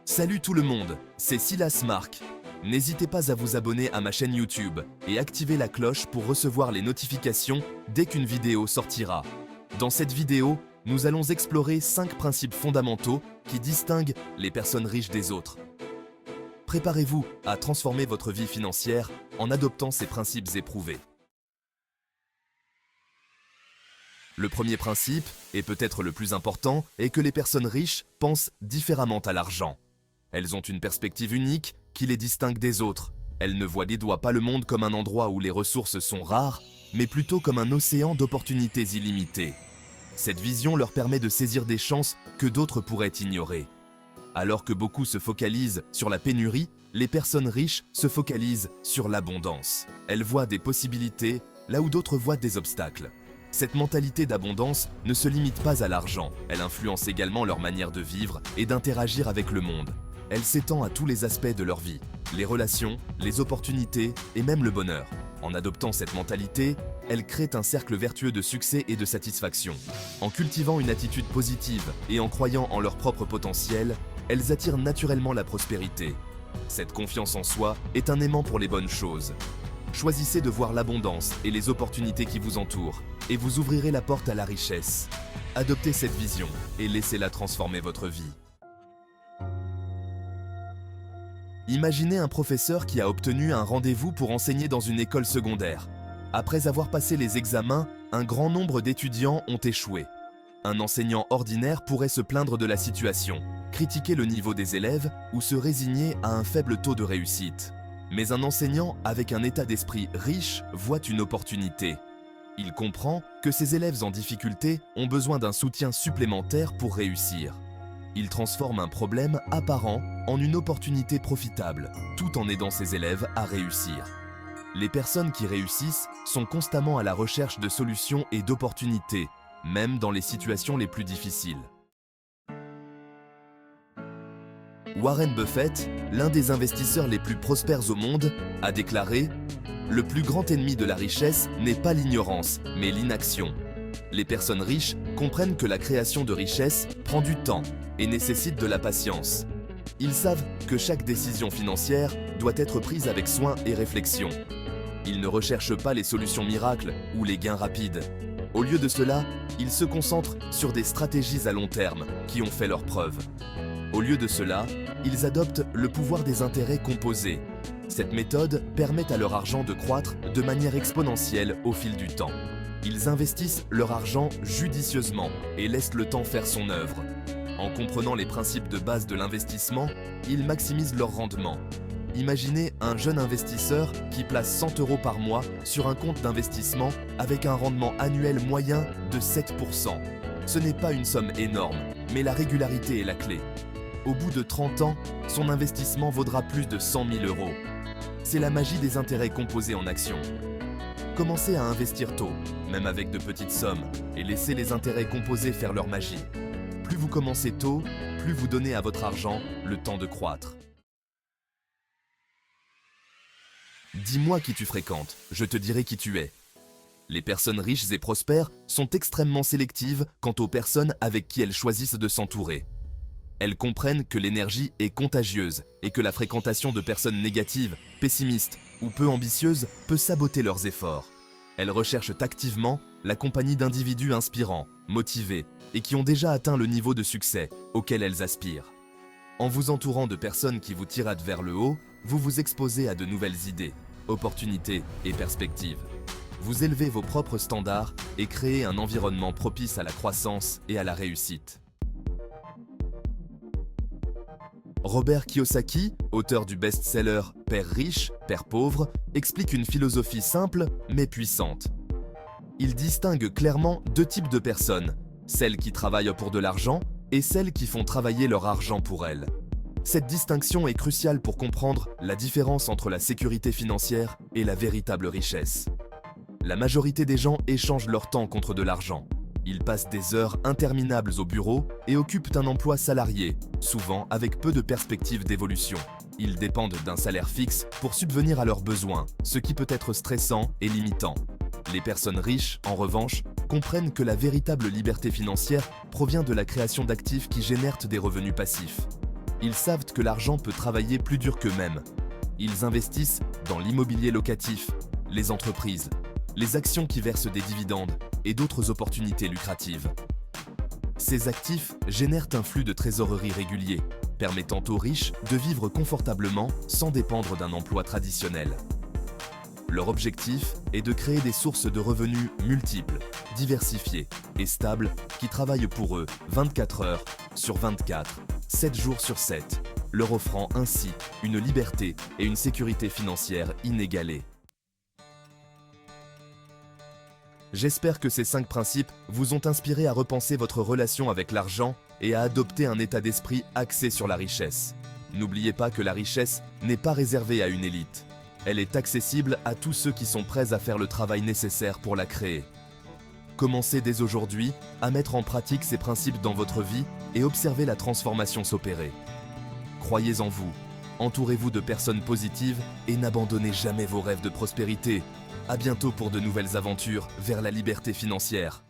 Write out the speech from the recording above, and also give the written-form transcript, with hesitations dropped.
Salut tout le monde, c'est Silas Mark. N'hésitez pas à vous abonner à ma chaîne YouTube et activer la cloche pour recevoir les notifications dès qu'une vidéo sortira. Dans cette vidéo, nous allons explorer 5 principes fondamentaux qui distinguent les personnes riches des autres. Préparez-vous à transformer votre vie financière en adoptant ces principes éprouvés. Le premier principe, et peut-être le plus important, est que les personnes riches pensent différemment à l'argent. Elles ont une perspective unique qui les distingue des autres. Elles ne voient des doigts pas le monde comme un endroit où les ressources sont rares, mais plutôt comme un océan d'opportunités illimitées. Cette vision leur permet de saisir des chances que d'autres pourraient ignorer. Alors que beaucoup se focalisent sur la pénurie, les personnes riches se focalisent sur l'abondance. Elles voient des possibilités là où d'autres voient des obstacles. Cette mentalité d'abondance ne se limite pas à l'argent, elle influence également leur manière de vivre et d'interagir avec le monde. Elle s'étend à tous les aspects de leur vie, les relations, les opportunités et même le bonheur. En adoptant cette mentalité, elles créent un cercle vertueux de succès et de satisfaction. En cultivant une attitude positive et en croyant en leur propre potentiel, elles attirent naturellement la prospérité. Cette confiance en soi est un aimant pour les bonnes choses. Choisissez de voir l'abondance et les opportunités qui vous entourent, et vous ouvrirez la porte à la richesse. Adoptez cette vision et laissez-la transformer votre vie. Imaginez un professeur qui a obtenu un rendez-vous pour enseigner dans une école secondaire. Après avoir passé les examens, un grand nombre d'étudiants ont échoué. Un enseignant ordinaire pourrait se plaindre de la situation, critiquer le niveau des élèves ou se résigner à un faible taux de réussite. Mais un enseignant avec un état d'esprit riche voit une opportunité. Il comprend que ses élèves en difficulté ont besoin d'un soutien supplémentaire pour réussir. Il transforme un problème apparent en une opportunité profitable, tout en aidant ses élèves à réussir. Les personnes qui réussissent sont constamment à la recherche de solutions et d'opportunités, même dans les situations les plus difficiles. Warren Buffett, l'un des investisseurs les plus prospères au monde, a déclaré « Le plus grand ennemi de la richesse n'est pas l'ignorance, mais l'inaction. Les personnes riches comprennent que la création de richesse prend du temps et nécessite de la patience. Ils savent que chaque décision financière doit être prise avec soin et réflexion. Ils ne recherchent pas les solutions miracles ou les gains rapides. Au lieu de cela, ils se concentrent sur des stratégies à long terme qui ont fait leurs preuves. Au lieu de cela, ils adoptent le pouvoir des intérêts composés. Cette méthode permet à leur argent de croître de manière exponentielle au fil du temps. Ils investissent leur argent judicieusement et laissent le temps faire son œuvre. En comprenant les principes de base de l'investissement, ils maximisent leur rendement. Imaginez un jeune investisseur qui place 100 € par mois sur un compte d'investissement avec un rendement annuel moyen de 7%. Ce n'est pas une somme énorme, mais la régularité est la clé. Au bout de 30 ans, son investissement vaudra plus de 100 000 €. C'est la magie des intérêts composés en actions. Commencez à investir tôt, même avec de petites sommes, et laissez les intérêts composés faire leur magie. Plus vous commencez tôt, plus vous donnez à votre argent le temps de croître. Dis-moi qui tu fréquentes, je te dirai qui tu es. Les personnes riches et prospères sont extrêmement sélectives quant aux personnes avec qui elles choisissent de s'entourer. Elles comprennent que l'énergie est contagieuse et que la fréquentation de personnes négatives, pessimistes ou peu ambitieuses peut saboter leurs efforts. Elles recherchent activement la compagnie d'individus inspirants, motivés et qui ont déjà atteint le niveau de succès auquel elles aspirent. En vous entourant de personnes qui vous tirent vers le haut, vous vous exposez à de nouvelles idées, opportunités et perspectives. Vous élevez vos propres standards et créez un environnement propice à la croissance et à la réussite. Robert Kiyosaki, auteur du best-seller « Père riche, Père pauvre », explique une philosophie simple mais puissante. Il distingue clairement 2 types de personnes, celles qui travaillent pour de l'argent et celles qui font travailler leur argent pour elles. Cette distinction est cruciale pour comprendre la différence entre la sécurité financière et la véritable richesse. La majorité des gens échangent leur temps contre de l'argent. Ils passent des heures interminables au bureau et occupent un emploi salarié, souvent avec peu de perspectives d'évolution. Ils dépendent d'un salaire fixe pour subvenir à leurs besoins, ce qui peut être stressant et limitant. Les personnes riches, en revanche, comprennent que la véritable liberté financière provient de la création d'actifs qui génèrent des revenus passifs. Ils savent que l'argent peut travailler plus dur qu'eux-mêmes. Ils investissent dans l'immobilier locatif, les entreprises, les actions qui versent des dividendes et d'autres opportunités lucratives. Ces actifs génèrent un flux de trésorerie régulier, permettant aux riches de vivre confortablement sans dépendre d'un emploi traditionnel. Leur objectif est de créer des sources de revenus multiples, diversifiées et stables qui travaillent pour eux 24 heures sur 24, 7 jours sur 7, leur offrant ainsi une liberté et une sécurité financière inégalées. J'espère que ces 5 principes vous ont inspiré à repenser votre relation avec l'argent et à adopter un état d'esprit axé sur la richesse. N'oubliez pas que la richesse n'est pas réservée à une élite. Elle est accessible à tous ceux qui sont prêts à faire le travail nécessaire pour la créer. Commencez dès aujourd'hui à mettre en pratique ces principes dans votre vie et observez la transformation s'opérer. Croyez en vous, entourez-vous de personnes positives et n'abandonnez jamais vos rêves de prospérité. À bientôt pour de nouvelles aventures vers la liberté financière.